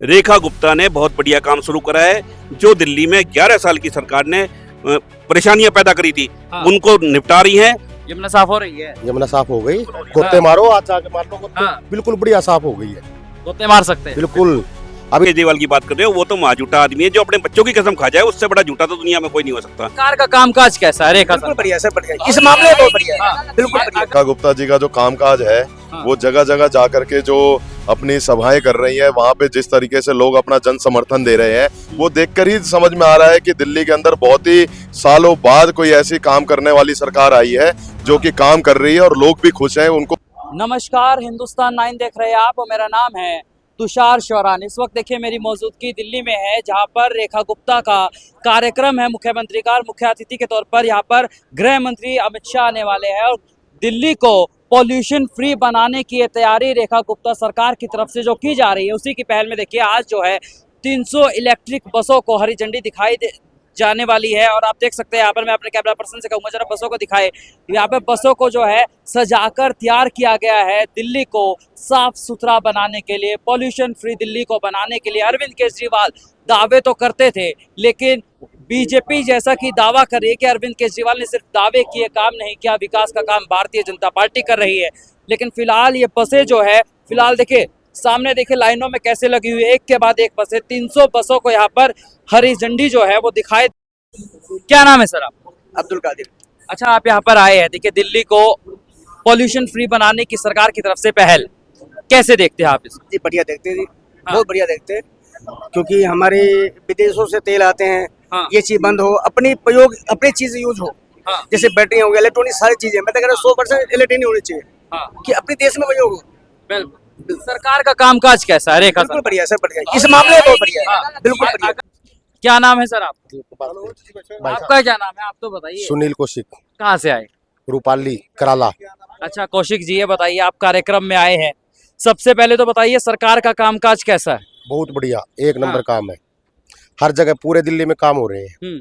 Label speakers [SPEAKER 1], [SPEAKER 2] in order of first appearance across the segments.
[SPEAKER 1] रेखा गुप्ता ने बहुत बढ़िया काम शुरू करा है। जो दिल्ली में 11 साल की सरकार ने परेशानियां पैदा करी थी, उनको निपटा रही हैं।
[SPEAKER 2] यमुना साफ हो रही है।
[SPEAKER 3] यमुना साफ हो गई। गोते मारो, आज जाके मार लो गोते। बिल्कुल बढ़िया साफ हो गई है।
[SPEAKER 2] गोते मार सकते हैं।
[SPEAKER 3] बिल्कुल।
[SPEAKER 1] अभी केजरीवाल की बात कर रहे हो, वो तो माँ झूठा आदमी है। जो अपने बच्चों की कसम खा जाए, उससे बड़ा झूठा तो दुनिया में कोई नहीं हो सकता।
[SPEAKER 2] सरकार का कामकाज कैसा है? रेखा
[SPEAKER 4] बिल्कुल बढ़िया सर, बढ़िया। इस मामले में बहुत बढ़िया है। बिल्कुल बढ़िया।
[SPEAKER 5] रेखा गुप्ता जी का जो कामकाज है, वो जगह जगह जा करके जो अपनी सभाएं कर रही है, वहाँ पे जिस तरीके से लोग अपना जन समर्थन दे रहे हैं, वो देखकर ही समझ में आ रहा है कि दिल्ली के अंदर बहुत ही सालों बाद कोई ऐसी काम करने वाली सरकार आई है जो कि काम कर रही है और लोग भी खुश हैं उनको।
[SPEAKER 2] नमस्कार, हिंदुस्तान 9 देख रहे हैं आप और मेरा नाम है तुषार शौरान। इस वक्त देखिए मेरी मौजूदगी दिल्ली में है, जहां पर रेखा गुप्ता का कार्यक्रम है मुख्यमंत्री का। मुख्य अतिथि के तौर पर यहां पर गृह मंत्री अमित शाह आने वाले हैं और दिल्ली को पॉल्यूशन फ्री बनाने की ये तैयारी रेखा गुप्ता सरकार की तरफ से जो की जा रही है, उसी की पहल में देखिए आज जो है 300 इलेक्ट्रिक बसों को हरी झंडी दिखाई जाने वाली है। और आप देख सकते हैं यहाँ पर, मैं अपने कैमरा पर्सन से कहूँगा जरा बसों को दिखाए। यहाँ पे बसों को जो है सजाकर तैयार किया गया है दिल्ली को साफ सुथरा बनाने के लिए, पॉल्यूशन फ्री दिल्ली को बनाने के लिए। अरविंद केजरीवाल दावे तो करते थे, लेकिन बीजेपी जैसा कि दावा कर रही है कि अरविंद केजरीवाल ने सिर्फ दावे किए, काम नहीं किया। विकास का काम भारतीय जनता पार्टी कर रही है। लेकिन फिलहाल ये बसें जो है, फिलहाल देखिए सामने देखिए लाइनों में कैसे लगी हुई है, एक के बाद एक बसें। 300 बसों को यहाँ पर हरी झंडी जो है वो दिखाई। क्या नाम है सर आप?
[SPEAKER 4] अब्दुल कादिर।
[SPEAKER 2] अच्छा, आप यहाँ पर आए हैं। देखिए दिल्ली को पॉल्यूशन फ्री बनाने की सरकार की तरफ से पहल कैसे देखते हैं आप इसको?
[SPEAKER 4] जी बढ़िया देखते हैं जी, बहुत बढ़िया देखते हैं। क्योंकि हमारे विदेशों से तेल आते हैं, ये चीज बंद हो, अपनी प्रयोग अपनी चीज यूज हो। जैसे बैटरी हो गई, इलेक्ट्रॉनिक सारी चीजें, मैं तो कह रहा हूँ 100% इलेक्ट्रॉनिक होनी चाहिए कि अपने देश में प्रयोग हो।
[SPEAKER 2] बिल्कुल। सरकार का कामकाज कैसा है रेखा?
[SPEAKER 4] बिल्कुल बढ़िया सर, बढ़िया। इस मामले में बहुत बढ़िया है। बिल्कुल बढ़िया।
[SPEAKER 2] क्या नाम है सर आपका? आपका क्या नाम है, आप तो बताइए।
[SPEAKER 3] सुनील कौशिक,
[SPEAKER 2] कहाँ से आए?
[SPEAKER 3] रूपाली कराला।
[SPEAKER 2] अच्छा कौशिक जी, ये बताइए आप कार्यक्रम में आए हैं, सबसे पहले तो बताइए सरकार का कामकाज कैसा है?
[SPEAKER 3] बहुत बढ़िया, एक नंबर काम है। हर जगह पूरे दिल्ली में काम हो रहे हैं।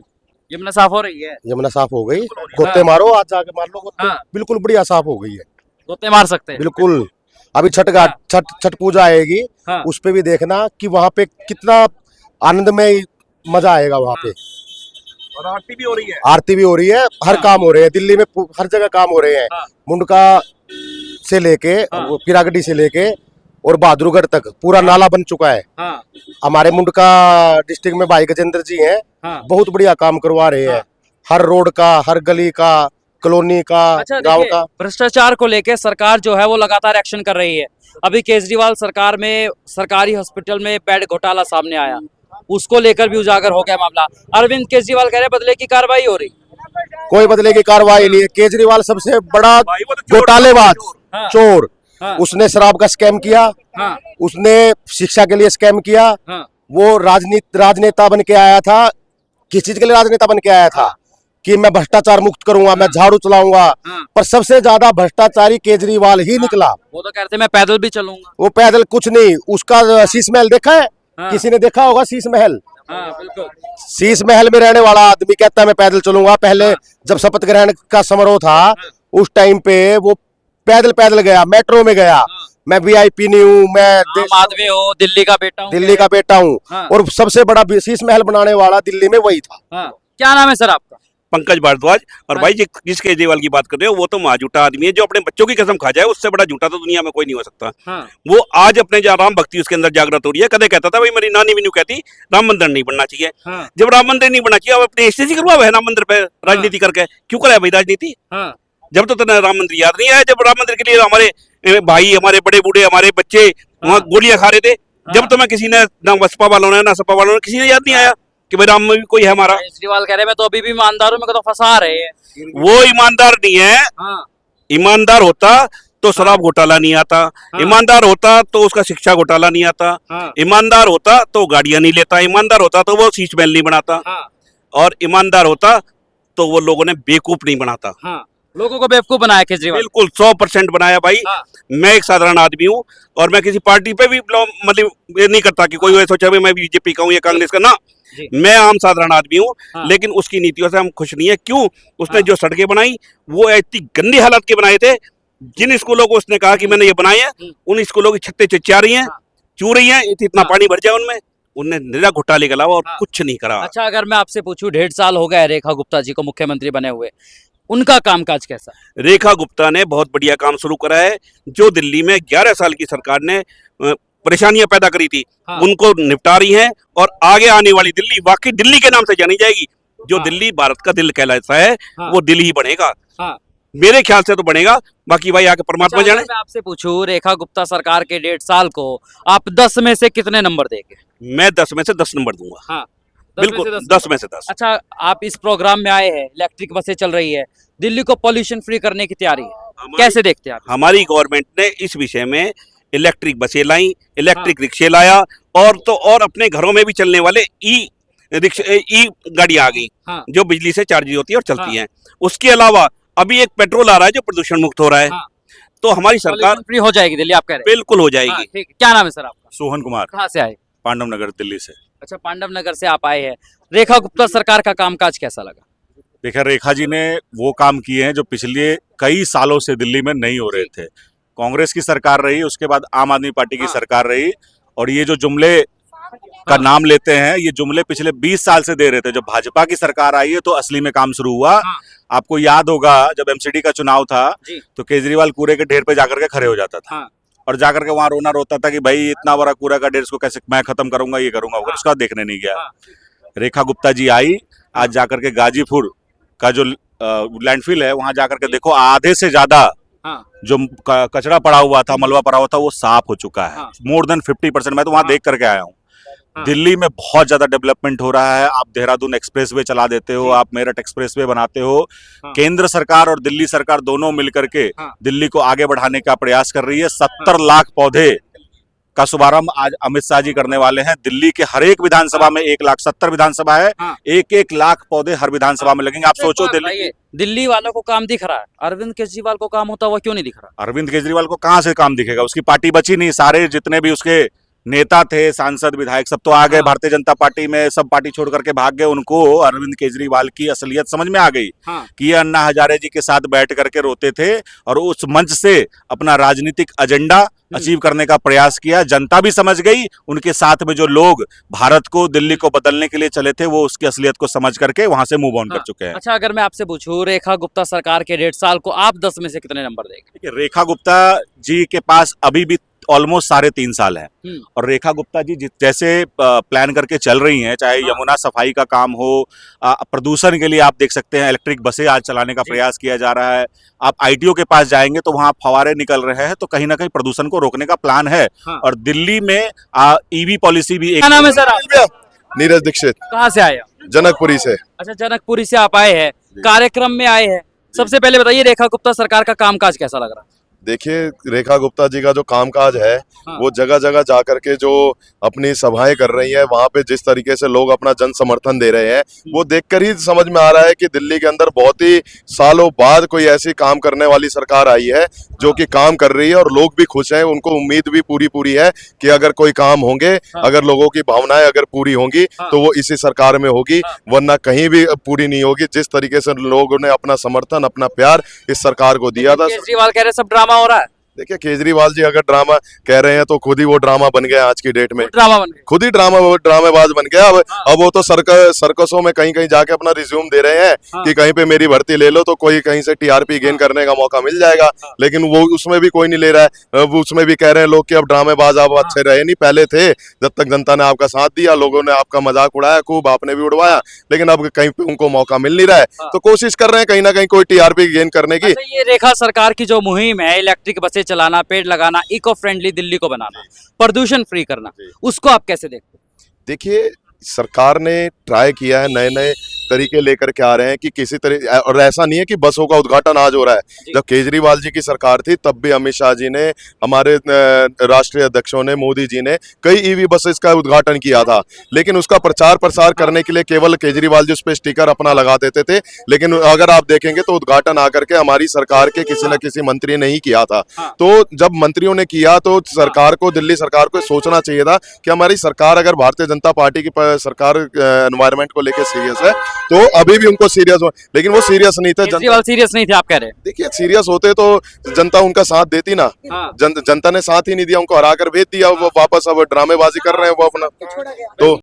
[SPEAKER 2] यमुना साफ हो रही है।
[SPEAKER 3] यमुना साफ हो गई। गोते मारो, आज जाके मार लो गोते। बिल्कुल बढ़िया साफ हो गई है।
[SPEAKER 2] गोते मार सकते हैं।
[SPEAKER 3] बिल्कुल। अभी छठ पूजा आएगी, उस पे भी देखना कि वहाँ पे कितना आनंदमय मजा आएगा वहाँ पे।
[SPEAKER 1] और आरती भी हो रही है।
[SPEAKER 3] आरती भी हो रही है, हर काम हो रहे हैं दिल्ली में, हर जगह काम हो रहे हैं। मुंडका से लेके पिरागढ़ी से लेके और बहादुरगढ़ तक पूरा नाला बन चुका है। हमारे मुंडका डिस्ट्रिक्ट में भाई गजेंद्र जी हैं, बहुत बढ़िया काम करवा रहे हैं। हर रोड का, हर गली का, कॉलोनी का, गांव का।
[SPEAKER 2] भ्रष्टाचार को लेकर सरकार जो है वो लगातार एक्शन कर रही है। अभी केजरीवाल सरकार में सरकारी हॉस्पिटल में बेड घोटाला सामने आया, उसको लेकर भी उजागर हो गया मामला। अरविंद केजरीवाल कह रहे बदले की कार्रवाई हो रही।
[SPEAKER 3] कोई बदले की कार्रवाई नहीं है। केजरीवाल सबसे बड़ा घोटालेबाज, चोर। उसने शराब का स्कैम किया, उसने शिक्षा के लिए स्कैम किया। वो राजनेता बन के आया था। किस चीज के लिए राजनेता बन के आया था? कि मैं भ्रष्टाचार मुक्त करूंगा, मैं झाड़ू चलाऊंगा। पर सबसे ज्यादा भ्रष्टाचारी केजरीवाल ही निकला।
[SPEAKER 2] वो तो कहते मैं पैदल भी चलूंगा।
[SPEAKER 3] वो पैदल कुछ नहीं। उसका शीश महल देखा है? किसी ने देखा होगा शीश महल?
[SPEAKER 2] बिल्कुल।
[SPEAKER 3] शीश महल में रहने वाला आदमी कहता है मैं पैदल चलूंगा। पहले जब शपथ ग्रहण का समारोह था, उस टाइम पे वो पैदल गया, मेट्रो में गया। मैं VIP नहीं हूँ, मैं
[SPEAKER 2] आदमी हूँ, दिल्ली का
[SPEAKER 3] बेटा हूँ। और सबसे बड़ा शीश महल बनाने वाला दिल्ली में वही था।
[SPEAKER 2] क्या नाम है सर आपका?
[SPEAKER 1] पंकज भारद्वाज। और भाई जिस केजरीवाल की बात कर रहे हो, वो तो माँ झूठा आदमी है। जो अपने बच्चों की कसम खा जाए, उससे बड़ा झूठा तो दुनिया में कोई नहीं हो सकता। वो आज अपने जो राम भक्ति उसके अंदर जागृत हो रही है। कदे कहता था भाई, मेरी नानी भी नहीं कहती राम मंदिर नहीं बनना चाहिए। जब राम मंदिर नहीं बनना चाहिए, अब अपने स्टेज करवा है राम मंदिर पे राजनीति करके क्यों कराया भाई राजनीति? जब तो तेरा राम मंदिर याद नहीं आया, जब राम मंदिर के लिए हमारे भाई, हमारे बड़े बूढ़े, हमारे बच्चे वहाँ गोलियां खा रहे थे, जब तो मैं किसी ने ना बसपा वालों ने ना सपा वालों ने किसी ने याद नहीं आया कि भाई राम में भी कोई है हमारा।
[SPEAKER 2] केजरीवाल कह रहे मैं तो अभी भी ईमानदार हूँ, मेरे को तो फंसा रहे हैं।
[SPEAKER 1] वो ईमानदार नहीं है। ईमानदार होता तो शराब घोटाला नहीं आता। ईमानदार होता तो उसका शिक्षा घोटाला नहीं आता। ईमानदार होता तो गाड़ियां नहीं लेता। ईमानदार होता तो वो शीश महल नहीं बनाता। और ईमानदार होता तो वो लोगों ने बेवकूफ नहीं बनाता।
[SPEAKER 2] लोगों को बेवकूफ बनाया केजरीवाल।
[SPEAKER 1] बिल्कुल 100% बनाया भाई। मैं एक साधारण आदमी हूँ और मैं किसी पार्टी पे भी मतलब ये नहीं करता कि कोई सोचा मैं बीजेपी का हूँ या कांग्रेस का ना। मैं आम साधारण आदमी हूँ। लेकिन उसकी नीतियों से हम खुश नहीं है। क्यों? उसने जो सड़कें बनाई वो इतनी गंदी हालत के बनाए थे। जिन स्कूलों को उसने कहा कि मैंने ये बनाए हैं, उन स्कूलों की छत्तें चिच्चा रही हैं। चू रही है, इतना पानी भर जाए उनमें, उनने निरा घोटाले के अलावा और कुछ नहीं करा।
[SPEAKER 2] अच्छा, अगर मैं आपसे पूछूं 1.5 साल हो गए रेखा गुप्ता जी को मुख्यमंत्री बने हुए, उनका कामकाज कैसा?
[SPEAKER 1] रेखा गुप्ता ने बहुत बढ़िया काम शुरू करा है। जो दिल्ली में 11 साल की सरकार ने परेशानियां पैदा करी थी, उनको निपटा रही हैं, और आगे आने वाली दिल्ली वाकई दिल्ली के नाम से जानी जाएगी। जो दिल्ली भारत का दिल कहलाता है, वो दिल ही बनेगा। मेरे ख्याल से तो बनेगा, बाकी भाई आके परमात्मा
[SPEAKER 2] अच्छा,
[SPEAKER 1] जाने।
[SPEAKER 2] मैं आपसे पूछूं रेखा गुप्ता सरकार के 1.5 साल को आप 10 में से कितने नंबर देंगे?
[SPEAKER 1] मैं 10 में से 10 नंबर दूंगा। बिल्कुल 10 में से 10।
[SPEAKER 2] अच्छा, आप इस प्रोग्राम में आए हैं, इलेक्ट्रिक बसें चल रही है, दिल्ली को पॉल्यूशन फ्री करने की तैयारी है, कैसे देखते हैं आप?
[SPEAKER 1] हमारी गवर्नमेंट ने इस विषय में इलेक्ट्रिक बसें लाई, इलेक्ट्रिक रिक्शे लाया, और तो और अपने घरों में भी चलने वाले ई गाड़ी आ गई, जो बिजली से चार्ज होती है और चलती हैं। उसके अलावा अभी एक पेट्रोल आ रहा है जो प्रदूषण मुक्त हो रहा है। तो हमारी सरकार
[SPEAKER 2] फ्री हो जाएगी दिल्ली, आप कह रहे हैं?
[SPEAKER 1] बिल्कुल हो जाएगी।
[SPEAKER 2] ठीक, क्या नाम है सर आपका?
[SPEAKER 6] सोहन कुमार,
[SPEAKER 2] कहाँ से आए?
[SPEAKER 6] पांडव नगर, दिल्ली से।
[SPEAKER 2] अच्छा, पांडव नगर से आप आए हैं। रेखा गुप्ता सरकार का कामकाज कैसा लगा?
[SPEAKER 6] देखिए, रेखा जी ने वो काम किए हैं जो पिछले कई सालों से दिल्ली में नहीं हो रहे थे। कांग्रेस की सरकार रही, उसके बाद आम आदमी पार्टी की सरकार रही, और ये जो जुमले का नाम लेते हैं, ये जुमले पिछले 20 साल से दे रहे थे। जब भाजपा की सरकार आई है तो असली में काम शुरू हुआ। आपको याद होगा जब एमसीडी का चुनाव था तो केजरीवाल कूड़े के ढेर पे जाकर के खड़े हो जाता था, और जाकर के वहां रोना रोता था कि भाई इतना बड़ा कूड़ा का ढेर, इसको कैसे मैं खत्म करूंगा, ये करूंगा, उसका देखने नहीं गया। रेखा गुप्ता जी आई, आज जाकर के गाजीपुर का जो लैंडफिल है वहां जाकर के देखो, आधे से ज्यादा जो कचरा पड़ा हुआ था, मलबा पड़ा हुआ था, वो साफ हो चुका है। More than 50%। मैं तो वहां देख करके आया हूँ। दिल्ली में बहुत ज्यादा डेवलपमेंट हो रहा है। आप देहरादून एक्सप्रेसवे चला देते हो, आप मेरठ एक्सप्रेसवे बनाते हो। केंद्र सरकार और दिल्ली सरकार दोनों मिलकर के दिल्ली को आगे बढ़ाने का प्रयास कर रही है। 70 लाख पौधे का शुभारंभ आज अमित शाह जी करने वाले हैं। दिल्ली के हर एक विधानसभा में 1,70,000 विधानसभा है, 1-1 लाख पौधे हर विधानसभा में लगेंगे। आप सोचो,
[SPEAKER 2] दिल्ली वालों को काम दिख रहा है, अरविंद केजरीवाल को काम होता हुआ क्यों नहीं दिख रहा?
[SPEAKER 6] अरविंद केजरीवाल को कहां से काम दिखेगा? उसकी पार्टी बची नहीं। सारे जितने भी उसके नेता थे, सांसद, विधायक, सब तो आ गए भारतीय जनता पार्टी में, सब पार्टी छोड़ करके भाग गए। उनको अरविंद केजरीवाल की असलियत समझ में आ गई कि ये अन्ना हजारे जी के साथ बैठ करके रोते थे और उस मंच से अपना राजनीतिक एजेंडा अचीव करने का प्रयास किया। जनता भी समझ गई, उनके साथ में जो लोग भारत को, दिल्ली को बदलने के लिए चले थे, वो उसकी असलियत को समझ करके वहां से मूव ऑन कर चुके हैं।
[SPEAKER 2] अच्छा, अगर मैं आपसे पूछूं रेखा गुप्ता सरकार के 1.5 साल को आप 10 में से कितने नंबर देंगे?
[SPEAKER 6] रेखा गुप्ता जी के पास अभी भी ऑलमोस्ट 3.5 साल है, और रेखा गुप्ता जी जैसे प्लान करके चल रही हैं, चाहे यमुना सफाई का काम हो, प्रदूषण के लिए आप देख सकते हैं इलेक्ट्रिक बसें आज चलाने का प्रयास किया जा रहा है। आप आईटीओ के पास जाएंगे तो वहां फवारे निकल रहे हैं, तो कहीं ना कहीं प्रदूषण को रोकने का प्लान है। और दिल्ली में ईवी पॉलिसी भी एक।
[SPEAKER 2] क्या नाम है सर आपका?
[SPEAKER 5] नीरज दीक्षित।
[SPEAKER 2] कहाँ से आए?
[SPEAKER 5] जनकपुरी से।
[SPEAKER 2] अच्छा, जनकपुरी से आप आए हैं, कार्यक्रम में आए हैं। सबसे पहले बताइए रेखा गुप्ता सरकार का कामकाज कैसा लग रहा है?
[SPEAKER 5] देखिए, रेखा गुप्ता जी का जो कामकाज है वो जगह जगह जा करके जो अपनी सभाएं कर रही है, वहां पे जिस तरीके से लोग अपना जन समर्थन दे रहे हैं, वो देखकर ही समझ में आ रहा है कि दिल्ली के अंदर बहुत ही सालों बाद कोई ऐसी काम करने वाली सरकार आई है जो कि काम कर रही है, और लोग भी खुश हैं। उनको उम्मीद भी पूरी है कि अगर कोई काम होंगे, अगर लोगों की भावनाएं अगर पूरी होंगी तो वो इसी सरकार में होगी, वरना कहीं भी पूरी नहीं होगी। जिस तरीके से लोगों ने अपना समर्थन, अपना प्यार इस सरकार को दिया था।
[SPEAKER 2] केजरीवाल कह रहे सब ड्रामा हो रहा है।
[SPEAKER 5] देखिए, केजरीवाल जी अगर ड्रामा कह रहे हैं तो खुद ही वो ड्रामा बन गया आज की डेट में।
[SPEAKER 2] ड्रामा बन गया,
[SPEAKER 5] खुद ही ड्रामेबाज बन गया। अब वो तो सर्कसों में कहीं कहीं जाके अपना रिज्यूम दे रहे हैं कि कहीं पे मेरी भर्ती ले लो तो कोई कहीं से टीआरपी गेन करने का मौका मिल जाएगा, लेकिन वो उसमें भी कोई नहीं ले रहा है। वो उसमें भी कह रहे हैं लोग कि अब ड्रामेबाज आप अच्छे रहे नहीं, पहले थे जब तक जनता ने आपका साथ दिया, लोगों ने आपका मजाक उड़ाया खूब, आपने भी उड़वाया, लेकिन अब कहीं पे उनको मौका मिल नहीं रहा है। तो कोशिश कर रहे हैं कहीं ना कहीं कोई टीआरपी गेन करने की।
[SPEAKER 2] ये रेखा सरकार की जो मुहिम है, इलेक्ट्रिक बसें चलाना, पेड़ लगाना, इको फ्रेंडली दिल्ली को बनाना, प्रदूषण फ्री करना, उसको आप कैसे देखते हैं?
[SPEAKER 5] देखिए, सरकार ने ट्राई किया है, नए नए तरीके लेकर के आ रहे हैं कि किसी तरह, और ऐसा नहीं है कि बसों का उद्घाटन आज हो रहा है। जब केजरीवाल जी की सरकार थी तब भी अमित शाह जी ने, हमारे राष्ट्रीय अध्यक्षों ने, मोदी जी ने कई ईवी बसेस का उद्घाटन किया था, लेकिन उसका प्रचार प्रसार करने के लिए केवल केजरीवाल जी उस पर स्टिकर अपना लगा देते थे। लेकिन अगर आप देखेंगे तो उद्घाटन आकर के हमारी सरकार के किसी न किसी मंत्री ने ही किया था। तो जब मंत्रियों ने किया तो सरकार को, दिल्ली सरकार को सोचना चाहिए था कि हमारी सरकार, अगर भारतीय जनता पार्टी की सरकार एनवायरमेंट को लेकर सीरियस है तो अभी भी उनको सीरियस हो, लेकिन वो सीरियस नहीं थे।
[SPEAKER 2] केजरीवाल सीरियस नहीं थे आप कह रहे हैं?
[SPEAKER 5] देखिए सीरियस होते तो जनता उनका साथ देती ना। जनता ने साथ ही नहीं दिया, उनको हरा कर भेज दिया। वो वापस अब ड्रामेबाजी कर रहे हैं वो अपना। तो